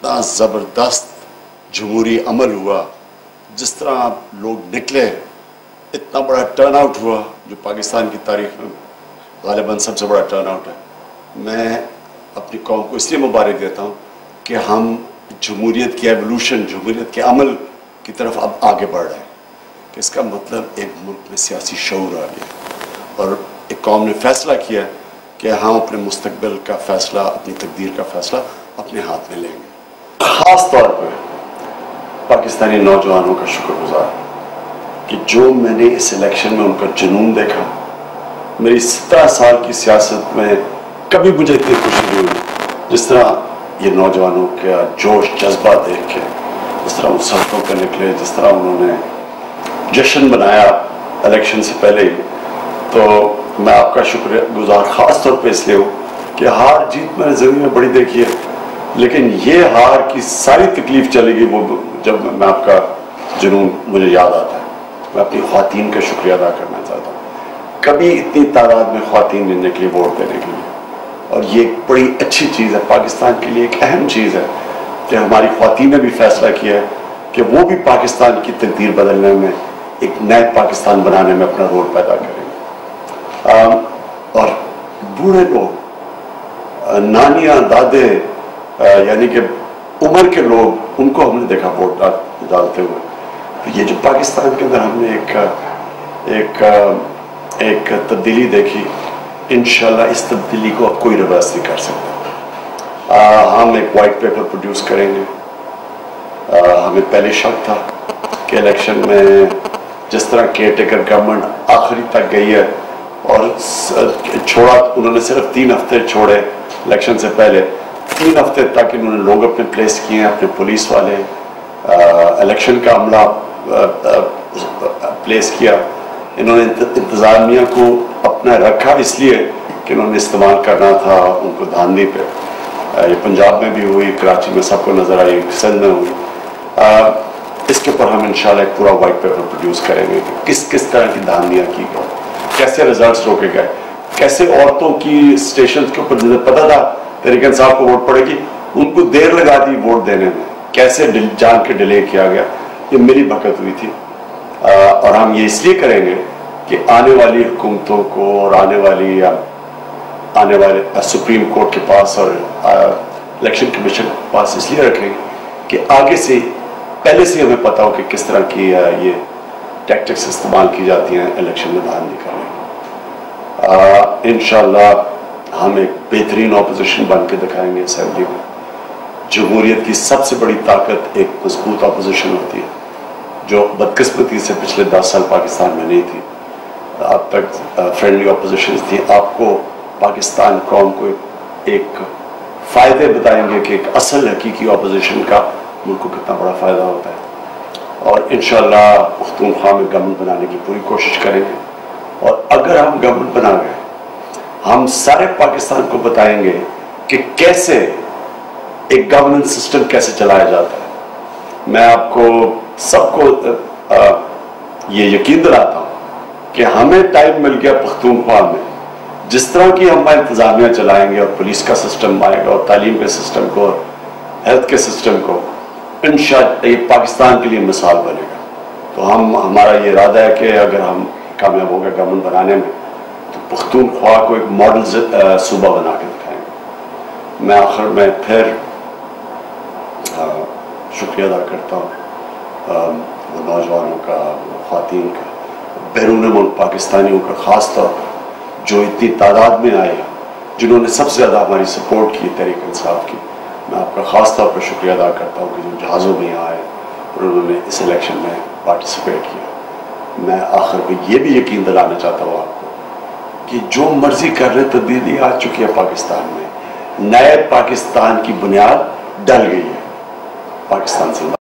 इतना ज़बरदस्त जमहूरी अमल हुआ, जिस तरह लोग निकले, इतना बड़ा टर्न आउट हुआ जो पाकिस्तान की तारीख में ग़ालिबन सबसे बड़ा टर्न आउट है। मैं अपनी कौम को इसलिए मुबारक देता हूँ कि हम जमहूरियत की एवोल्यूशन, जमहूरियत के अमल की तरफ अब आगे बढ़ रहे हैं, कि इसका मतलब एक मुल्क में सियासी शऊर आ गया और एक कौम ने फैसला किया कि हम अपने मुस्तकबिल का फैसला, अपनी तकदीर का फैसला अपने हाथ में लेंगे। ख़ास तौर पर पाकिस्तानी नौजवानों का शुक्रगुजार कि जो मैंने इस इलेक्शन में उनका जुनून देखा, मेरी 17 साल की सियासत में कभी मुझे इतनी खुशी नहीं हुई जिस तरह ये नौजवानों का जोश जज्बा देख के, जिस तरह वो सड़कों पर निकले, जिस तरह उन्होंने जश्न बनाया इलेक्शन से पहले ही। तो मैं आपका शुक्रगुजार ख़ास तौर पे इसलिए हूँ कि हार जीत मैंने ज़िंदगी में बड़ी देखी है, लेकिन ये हार की सारी तकलीफ चलेगी वो जब मैं आपका जुनून मुझे याद आता है। मैं अपनी ख़वातीन का शुक्रिया अदा करना चाहता हूँ। कभी इतनी तादाद में ख़वातीन नहीं निकली वोट देने के लिए, और ये एक बड़ी अच्छी चीज़ है, पाकिस्तान के लिए एक अहम चीज़ है कि हमारी ख़वातीन ने भी फैसला किया है कि वो भी पाकिस्तान की तकदीर बदलने में, एक नए पाकिस्तान बनाने में अपना रोल पैदा करेंगे। और बूढ़े लोग, नानियाँ, दादे, यानी कि उम्र के लोग, उनको हमने देखा वोट डालते हुए। तो ये जो पाकिस्तान के अंदर हमने एक तब्दीली देखी, इंशाल्लाह इस तब्दीली को अब कोई रिवर्स नहीं कर सकता। हम एक वाइट पेपर प्रोड्यूस करेंगे। हमें पहले शक था कि इलेक्शन में जिस तरह केयर टेकर गवर्नमेंट आखिरी तक गई है और छोड़ा, उन्होंने सिर्फ 3 हफ्ते छोड़े इलेक्शन से पहले, 3 हफ्ते तक इन्होंने लोग अपने प्लेस किए हैं, अपने पुलिस वाले, इलेक्शन का अमला प्लेस किया। इन्होंने इंतज़ामिया को अपना रखा इसलिए कि इन्होंने इस्तेमाल करना था उनको धांधली पे। ये पंजाब में भी हुई, कराची में सबको नज़र आई, सिंध में हुई। इसके ऊपर हम इंशाल्लाह एक पूरा वाइट पेपर प्रोड्यूस करेंगे कि किस किस तरह की धांधलियाँ की गई, कैसे रिजल्ट्स रोके गए, कैसे औरतों की स्टेशन के ऊपर जिन्हें पता था तहरीक इंसाफ को वोट पड़ेगी, उनको देर लगा दी वोट देने में, कैसे जान के डिले किया गया। ये मेरी बरकत हुई थी। और हम ये इसलिए करेंगे कि आने वाली हुकूमतों को और आने वाले सुप्रीम कोर्ट के पास और इलेक्शन कमीशन के पास इसलिए रखेंगे कि आगे से पहले से हमें पता हो कि किस तरह की ये टैक्टिक्स इस्तेमाल की जाती हैं इलेक्शन में धांधली करने। इंशाल्लाह हम एक बेहतरीन ऑपोजिशन बन के दिखाएंगे असेंबली में। जमहूरियत की सबसे बड़ी ताकत एक मजबूत ऑपोजिशन होती है, जो बदकिस्मती से पिछले 10 साल पाकिस्तान में नहीं थी। अब तक फ्रेंडली ऑपोजिशन थी। आपको पाकिस्तान कौम को एक फ़ायदे बताएंगे कि एक असल हकीकी ऑपोजिशन का मुल्क को कितना बड़ा फ़ायदा होता है। और इंशाल्लाह पुख्तूनख्वा में गवर्नमेंट बनाने की पूरी कोशिश करेंगे। और अगर हम गवर्नमेंट बना गए, हम सारे पाकिस्तान को बताएंगे कि कैसे एक गवर्नेंस सिस्टम कैसे चलाया जाता है। मैं आपको सबको ये यकीन दिलाता हूँ कि हमें टाइम मिल गया पुख्तूनख्वा में, जिस तरह की हम इंतज़ामिया चलाएंगे और पुलिस का सिस्टम आएगा और तालीम के सिस्टम को और हेल्थ के सिस्टम को, इंशाअल्लाह ये पाकिस्तान के लिए मिसाल बनेगा। तो हमारा ये इरादा है कि अगर हम कामयाब हो गए गवर्नमेंट बनाने में, तो पुख्तूनख्वा को एक मॉडल सूबा बना के दिखाएंगे। मैं आखिर में फिर शुक्रिया अदा करता हूँ वो नौजवानों का, वो ख़वातीन का, बैरून मुल्क पाकिस्तानियों का, ख़ास तौर पर जो इतनी तादाद में आए, जिन्होंने सबसे ज़्यादा हमारी सपोर्ट की तहरीक इंसाफ की। मैं आपका ख़ास तौर पर शुक्रिया अदा करता हूँ कि जो जहाज़ों में यहाँ आए और उन्होंने इस इलेक्शन में पार्टिसिपेट किया। मैं आखिर में ये भी यकीन दिलाना चाहता हूँ आपको कि जो मर्जी कर रहे तब्दीली आ चुकी है पाकिस्तान में, नए पाकिस्तान की बुनियाद डल गई है। पाकिस्तान से